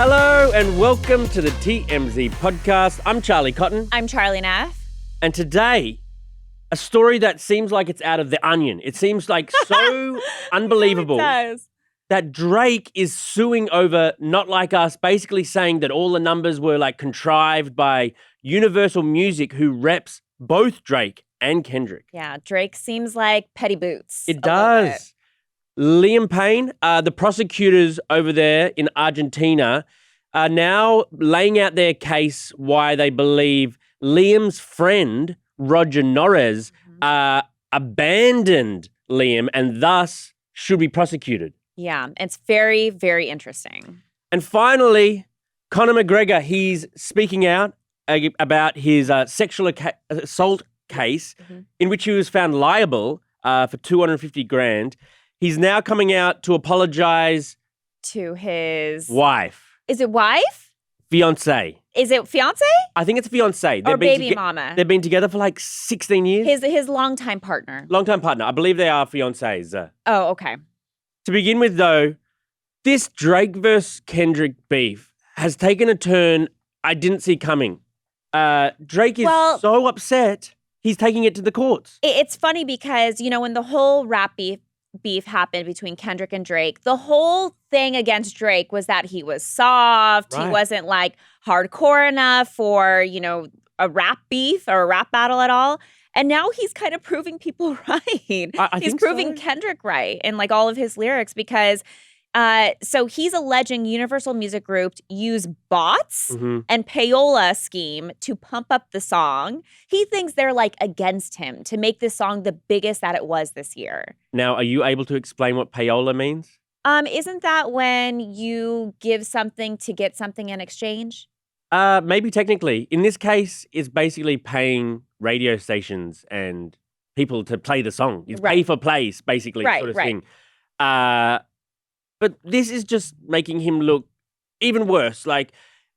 Hello and welcome to the TMZ podcast. I'm Charlie Cotton. I'm Charlie Neff. And today, a story that seems like it's out of The Onion. It seems like so unbelievable that Drake is suing over Not Like Us, basically saying that all the numbers were like contrived by Universal Music, who reps both Drake and Kendrick. Yeah, Drake seems like petty boots. It does. Liam Payne, the prosecutors over there in Argentina, are now laying out their case why they believe Liam's friend, Roger Norris, abandoned Liam and thus should be prosecuted. Yeah, it's very, very interesting. And finally, Conor McGregor, he's speaking out about his sexual assault case in which he was found liable for $250,000. He's now coming out to apologize to his wife. Is it wife? Fiance. Is it fiance? I think it's fiance. Or baby mama. They've been together for like 16 years. His longtime partner. Longtime partner. I believe they are fiancés. Oh, okay. To begin with, though, this Drake versus Kendrick beef has taken a turn I didn't see coming. Drake is so upset, he's taking it to the courts. It's funny because, when the whole rap beef happened between Kendrick and Drake, the whole thing against Drake was that he was soft. Right. He wasn't like hardcore enough for, a rap beef or a rap battle at all. And now he's kind of proving people right. He's proving Kendrick right in like all of his lyrics because so he's alleging Universal Music Group use bots and payola scheme to pump up the song. He thinks they're like against him to make this song the biggest that it was this year. Now, are you able to explain what payola means? Isn't that when you give something to get something in exchange? Maybe technically. In this case, it's basically paying radio stations and people to play the song. It's pay for plays, basically, sort of thing. But this is just making him look even worse. Like,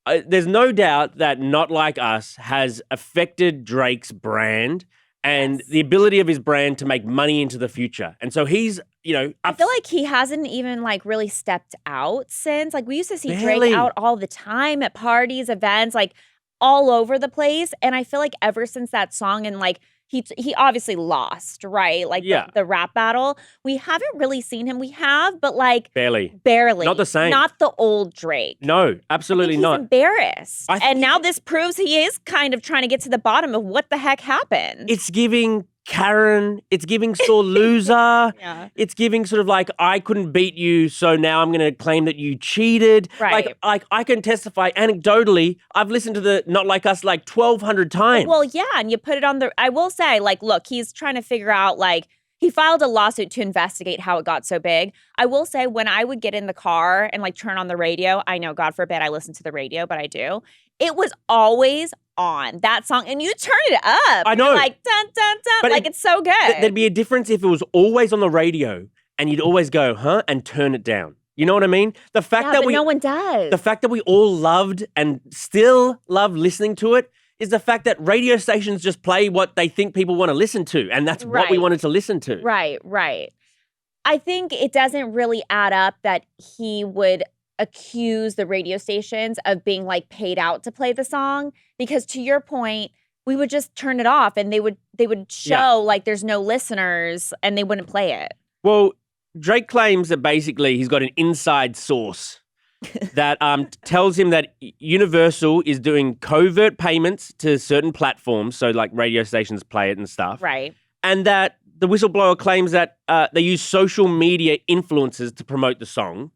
there's no doubt that Not Like Us has affected Drake's brand and the ability of his brand to make money into the future. And so he's, I feel like he hasn't even like really stepped out since. Like we used to see Drake out all the time at parties, events, like all over the place. And I feel like ever since that song and like he obviously lost, right? Like the rap battle. We haven't really seen him. We have, but like barely. Not the same. Not the old Drake. No, absolutely he's not. Embarrassed. And now this proves he is kind of trying to get to the bottom of what the heck happened. It's giving Karen, it's giving sore loser. It's giving sort of like, I couldn't beat you, so now I'm going to claim that you cheated. Right. Like I can testify anecdotally, I've listened to the Not Like Us like 1,200 times. Well, yeah, and you put it on I will say, like, look, he's trying to figure out, like, he filed a lawsuit to investigate how it got so big. I will say when I would get in the car and like turn on the radio, I know, God forbid, I listen to the radio, but I do. It was always on that song, and you turn it up. I know. You're like, dun, dun, dun. But like, it's so good. There'd be a difference if it was always on the radio and you'd always go, huh, and turn it down. You know what I mean? The fact that no one does. The fact that we all loved and still love listening to it is the fact that radio stations just play what they think people want to listen to, and that's what we wanted to listen to. Right. I think it doesn't really add up that he would accuse the radio stations of being like paid out to play the song, because to your point, we would just turn it off and they would show like there's no listeners and they wouldn't play it. Well, Drake claims that basically he's got an inside source that tells him that Universal is doing covert payments to certain platforms, so like radio stations play it and stuff. Right. And that the whistleblower claims that they use social media influencers to promote the song.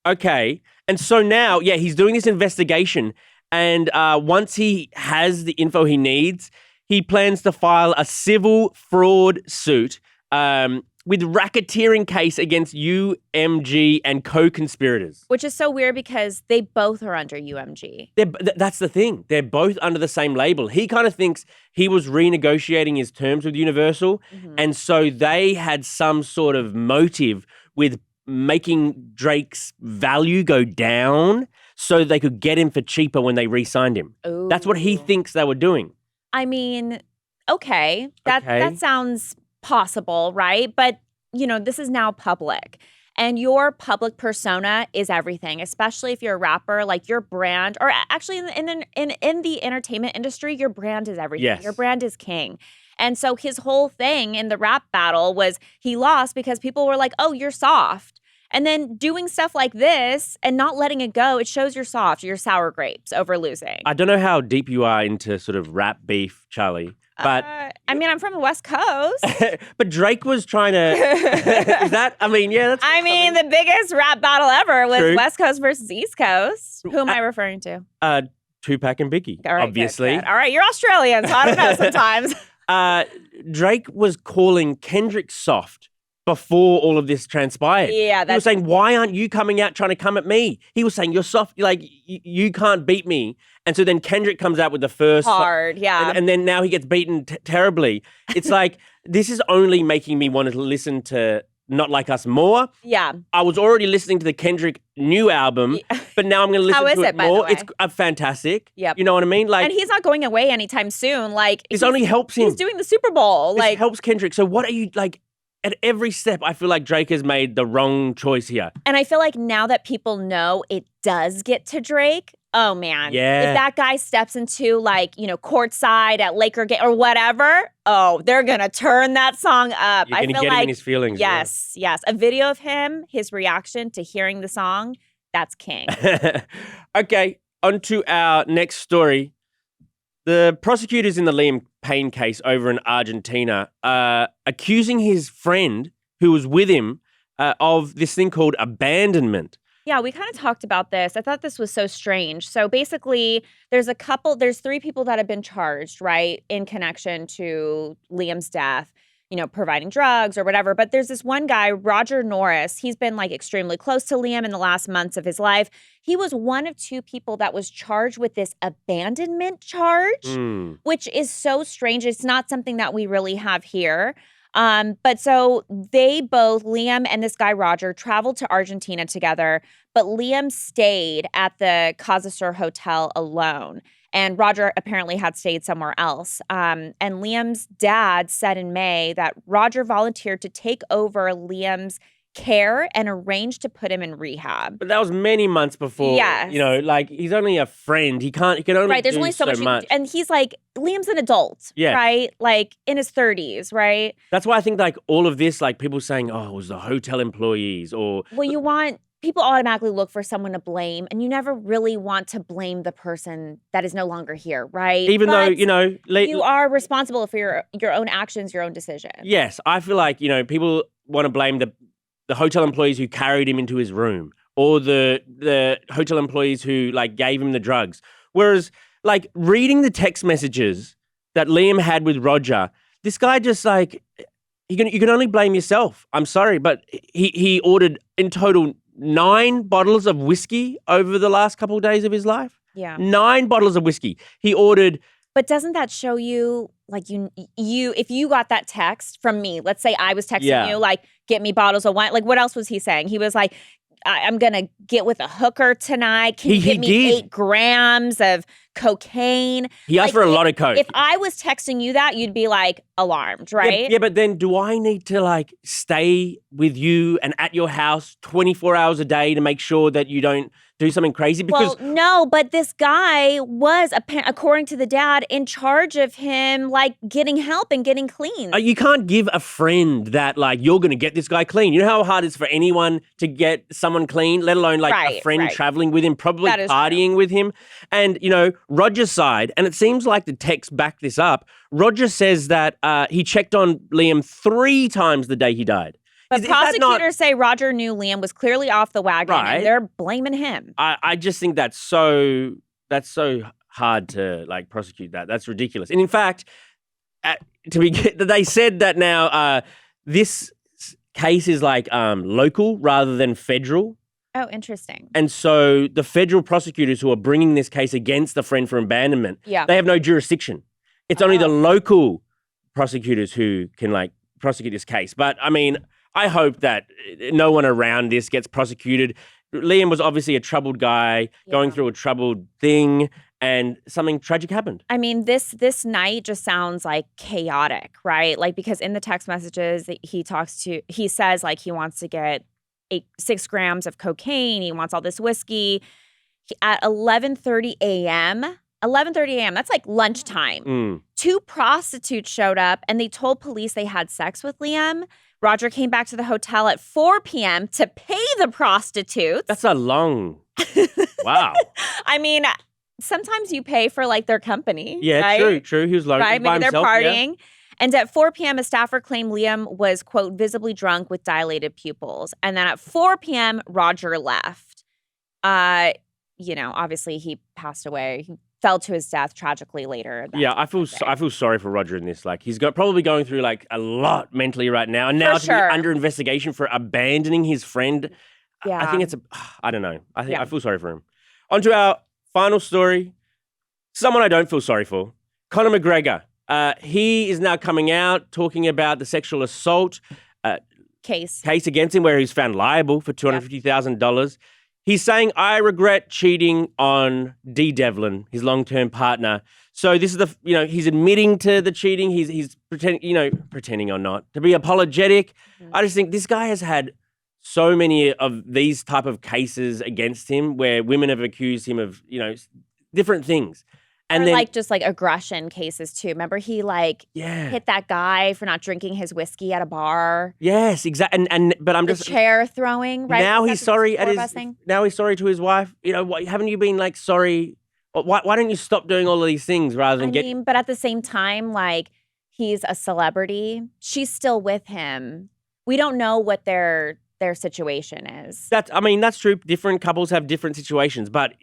Okay. And so now, he's doing this investigation. And once he has the info he needs, he plans to file a civil fraud suit with racketeering case against UMG and co-conspirators. Which is so weird because they both are under UMG. That's the thing. They're both under the same label. He kind of thinks he was renegotiating his terms with Universal. And so they had some sort of motive with making Drake's value go down so they could get him for cheaper when they re-signed him. Ooh. That's what he thinks they were doing. I mean, okay. That sounds possible, right? But, this is now public. And your public persona is everything, especially if you're a rapper, like your brand, or actually in the entertainment industry, your brand is everything. Yes. Your brand is king. And so his whole thing in the rap battle was he lost because people were like, oh, you're soft. And then doing stuff like this and not letting it go, it shows you're soft, you're sour grapes over losing. I don't know how deep you are into sort of rap beef, Charlie, but I mean, I'm from the West Coast. but Drake was trying to. Is that? I mean, yeah. That's. I mean, the biggest rap battle ever was True. West Coast versus East Coast. Who am I referring to? Tupac and Biggie, All right, obviously. Good. All right, you're Australian, so I don't know sometimes. Drake was calling Kendrick soft before all of this transpired. Yeah, he was saying, why aren't you coming out trying to come at me? He was saying, you're soft, like, you can't beat me. And so then Kendrick comes out with the first. Hard, yeah. And then now he gets beaten terribly. It's like, this is only making me want to listen to Not Like Us more. Yeah. I was already listening to the Kendrick new album, but now I'm going to listen to it more. It's fantastic. Yep. You know what I mean? Like, and he's not going away anytime soon. Like, this only helps him. He's doing the Super Bowl. This helps Kendrick. So what are you, like, at every step, I feel like Drake has made the wrong choice here. And I feel like now that people know it does get to Drake, oh man. Yeah. If that guy steps into like, courtside at Laker game or whatever, oh, they're going to turn that song up. You're going to get him in his feelings. Yes, yes. A video of him, his reaction to hearing the song, that's king. Okay, on to our next story. The prosecutors in the Liam Payne case over in Argentina are accusing his friend who was with him of this thing called abandonment. Yeah, we kind of talked about this. I thought this was so strange. So basically, there's 3 people that have been charged, right, in connection to Liam's death, providing drugs or whatever. But there's this one guy, Roger Norris. He's been like extremely close to Liam in the last months of his life. He was one of 2 people that was charged with this abandonment charge, which is so strange. It's not something that we really have here. But so they both, Liam and this guy Roger, traveled to Argentina together, but Liam stayed at the Casa Sur Hotel alone. And Roger apparently had stayed somewhere else. And Liam's dad said in May that Roger volunteered to take over Liam's care and arranged to put him in rehab. But that was many months before. Yes. Like he's only a friend. He can only right. There's do only so much. And he's like, Liam's an adult, yeah. right? Like in his 30s, right? That's why I think like all of this, like people saying, oh, it was the hotel employees or. Well, people automatically look for someone to blame, and you never really want to blame the person that is no longer here, right? Even though, you are responsible for your own actions, your own decisions. Yes. I feel like, people want to blame the hotel employees who carried him into his room or the hotel employees who like gave him the drugs. Whereas like reading the text messages that Liam had with Roger, this guy just like, you can only blame yourself. I'm sorry, but he ordered in total 9 bottles of whiskey over the last couple of days of his life. Yeah. 9 bottles of whiskey. He ordered. But doesn't that show you, like, if you got that text from me, let's say I was texting you, like, get me bottles of wine. Like, what else was he saying? He was like, I'm going to get with a hooker tonight. Can you give me 8 grams of cocaine? He asked for a lot of coke. If I was texting you that, you'd be like alarmed, right? Yeah, but then do I need to like stay with you and at your house 24 hours a day to make sure that you don't do something crazy? Because no, but this guy was, according to the dad, in charge of him like getting help and getting clean. You can't give a friend that like you're going to get this guy clean. You know how hard it is for anyone to get someone clean, let alone like a friend traveling with him, probably partying with him. And, Roger's side, and it seems like the text backed this up, Roger says that he checked on Liam 3 times the day he died. But prosecutors say Roger knew Liam was clearly off the wagon, and they're blaming him. I just think that's so hard to like prosecute that. That's ridiculous. And in fact, they said that now this case is like local rather than federal. Oh, interesting. And so the federal prosecutors who are bringing this case against the friend for abandonment, they have no jurisdiction. It's only the local prosecutors who can like prosecute this case. But I mean, I hope that no one around this gets prosecuted. Liam was obviously a troubled guy going through a troubled thing, and something tragic happened. I mean, this night just sounds like chaotic, right? Like, because in the text messages he says like he wants to get 6 grams of cocaine. He wants all this whiskey. At 11:30 a.m., that's like lunchtime. 2 prostitutes showed up and they told police they had sex with Liam. Roger came back to the hotel at 4 p.m. to pay the prostitutes. That's a long... Wow. I mean, sometimes you pay for like their company. Yeah, right? true. He was lonely right? by Maybe himself. they're partying. Yeah. And at 4 p.m., a staffer claimed Liam was, quote, visibly drunk with dilated pupils. And then at 4 p.m., Roger left. Obviously he passed away. He fell to his death tragically later. Yeah, I feel sorry for Roger in this. Like, he's probably going through like a lot mentally right now, and now to be under investigation for abandoning his friend. Yeah. I think I don't know. I feel sorry for him. On to our final story. Someone I don't feel sorry for. Conor McGregor. He is now coming out talking about the sexual assault case against him, where he's found liable for $250,000. He's saying, I regret cheating on Dee Devlin, his long-term partner. So this is he's admitting to the cheating. He's pretending or not, to be apologetic. Mm-hmm. I just think this guy has had so many of these type of cases against him where women have accused him of, different things. And then, just aggression cases too. Remember he hit that guy for not drinking his whiskey at a bar. Yes, exactly. But I'm just chair throwing. Right now he's sorry now he's sorry to his wife. Haven't you been sorry? Why don't you stop doing all of these things rather than But at the same time, he's a celebrity. She's still with him. We don't know what their situation is. That's true. Different couples have different situations, but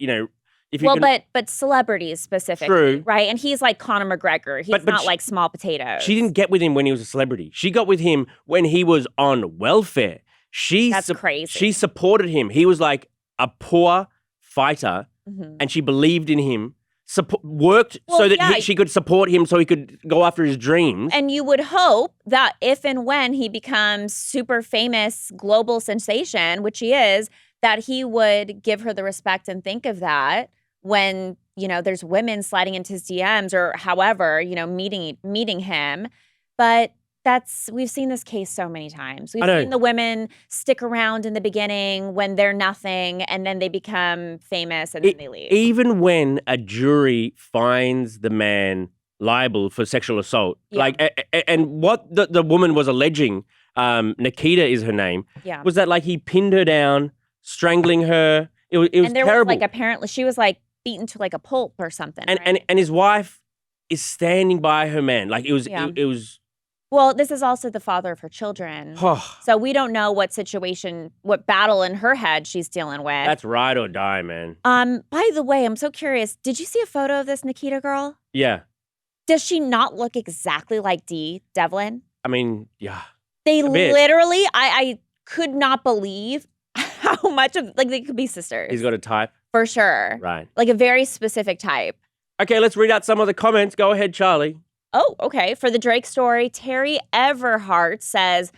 but celebrities specifically, true. Right? And he's like Conor McGregor. He's not like small potatoes. She didn't get with him when he was a celebrity. She got with him when he was on welfare. That's crazy. She supported him. He was like a poor fighter, and she believed in him. Worked so that she could support him so he could go after his dreams. And you would hope that if and when he becomes super famous global sensation, which he is, that he would give her the respect and think of that when, there's women sliding into his DMs or however, meeting him. But we've seen this case so many times. We've seen the women stick around in the beginning when they're nothing and then they become famous and then they leave. Even when a jury finds the man liable for sexual assault, and what the woman was alleging, Nikita is her name, was that he pinned her down, strangling her. It was and there terrible. Was apparently she was beaten to a pulp or something. And his wife is standing by her man. It was. Well, this is also the father of her children. So we don't know what battle in her head she's dealing with. That's ride or die, man. By the way, I'm so curious. Did you see a photo of this Nikita girl? Yeah. Does she not look exactly like Dee Devlin? Yeah. They literally, I could not believe how much of, they could be sisters. He's got a type. For sure. Right. A very specific type. Okay, let's read out some of the comments. Go ahead, Charlie. Oh, okay. For the Drake story, Terry Everhart says,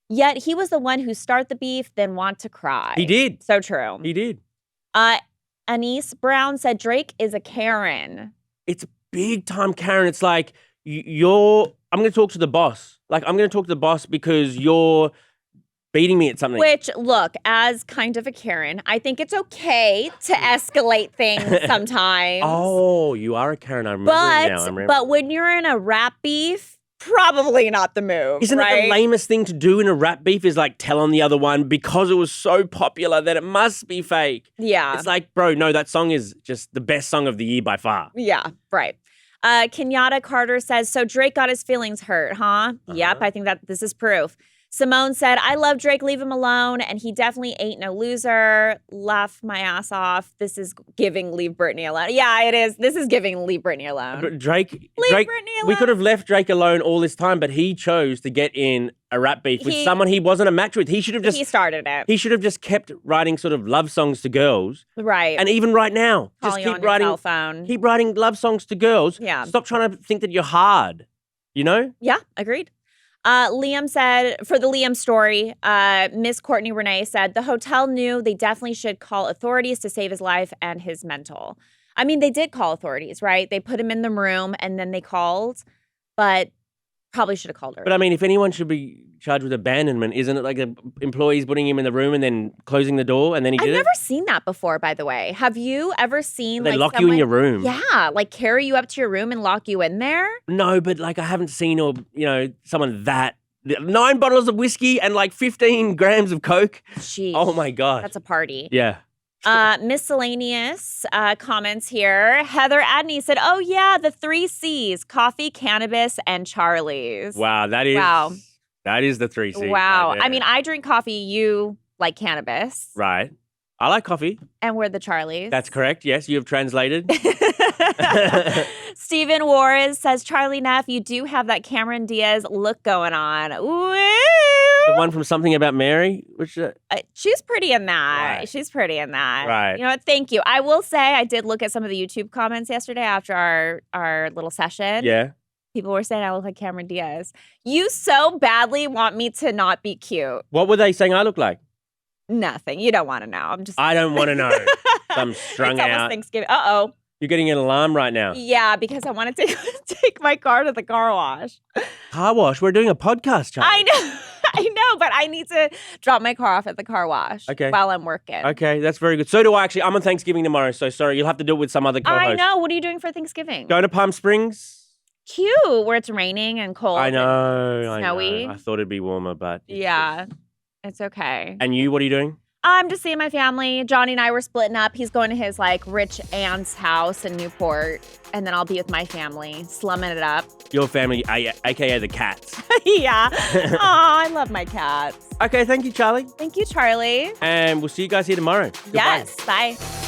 yet he was the one who started the beef, then want to cry. He did. So true. He did. Anise Brown said Drake is a Karen. It's big time Karen. It's I'm going to talk to the boss. I'm going to talk to the boss because you're beating me at something. Which, look, as kind of a Karen, I think it's okay to escalate things sometimes. Oh, you are a Karen. I remember it now. But when you're in a rap beef, probably not the move. Isn't it the lamest thing to do in a rap beef is tell on the other one because it was so popular that it must be fake. Yeah. It's bro, no, that song is just the best song of the year by far. Yeah, right. Kenyatta Carter says, so Drake got his feelings hurt, huh? Uh-huh. Yep, I think that this is proof. Simone said, I love Drake, leave him alone, and he definitely ain't no loser. Laugh my ass off. This is giving leave Britney alone. Yeah, it is. This is giving leave Britney alone. But Drake, Britney alone. We could have left Drake alone all this time, but he chose to get in a rap beef with someone he wasn't a match with. He started it. He should have just kept writing sort of love songs to girls. Right. And even right now, just keep writing cell phone. Keep writing love songs to girls. Yeah. Stop trying to think that you're hard. Yeah, agreed. Liam said, for the Liam story, Miss Courtney Renee said, the hotel knew they definitely should call authorities to save his life and his mental. They did call authorities, right? They put him in the room and then they called, but probably should have called her. But if anyone should be charged with abandonment. Isn't it like the employees putting him in the room and then closing the door and then he I've did never it? seen that before, by the way. Have you ever seen They like lock you in your room. Yeah, like carry you up to your room and lock you in there? No, but like I haven't seen someone that 9 bottles of whiskey and like 15 grams of coke. Jeez. Oh my God. That's a party. Yeah. Miscellaneous comments here. Heather Adney said, "Oh yeah, the 3 C's: coffee, cannabis, and Charlie's." Wow, that is the 3 C's. Wow. Right there. I mean, I drink coffee. You like cannabis, Right. I like coffee. and we're the Charlies. That's correct. Yes, you have translated. Stephen Warres says, "Charlie Neff, you do have that Cameron Diaz look going on." Woo! The one from Something About Mary, which She's pretty in that. Right. She's pretty in that. Right. You know what? Thank you. I will say I did look at some of the YouTube comments yesterday after our little session. yeah. People were saying I look like Cameron Diaz. You so badly want me to not be cute. What were they saying I look like? Nothing. You don't want to know. I'm just. I don't want to know. I'm strung it's almost out. Thanksgiving. Uh-oh. You're getting an alarm right now. Yeah, because I want to take my car to the car wash. Car wash. We're doing a podcast, Charlie. I know. I know, but I need to drop my car off at the car wash while I'm working. Okay, that's very good. So do I actually. I'm on Thanksgiving tomorrow, so sorry. You'll have to do it with some other co-host. I know. What are you doing for Thanksgiving? Going to Palm Springs. Cute, where it's raining and cold. I know. and snowy. I thought it'd be warmer, but. Yeah, it's okay. And you, what are you doing? I'm just seeing my family. Johnny and I were splitting up. He's going to his like rich aunt's house in Newport, and then I'll be with my family, slumming it up. Your family, aka the cats. Yeah. Aw, I love my cats. Okay, thank you, Charlie. Thank you, Charlie. And we'll see you guys here tomorrow. Goodbye. Yes. Bye.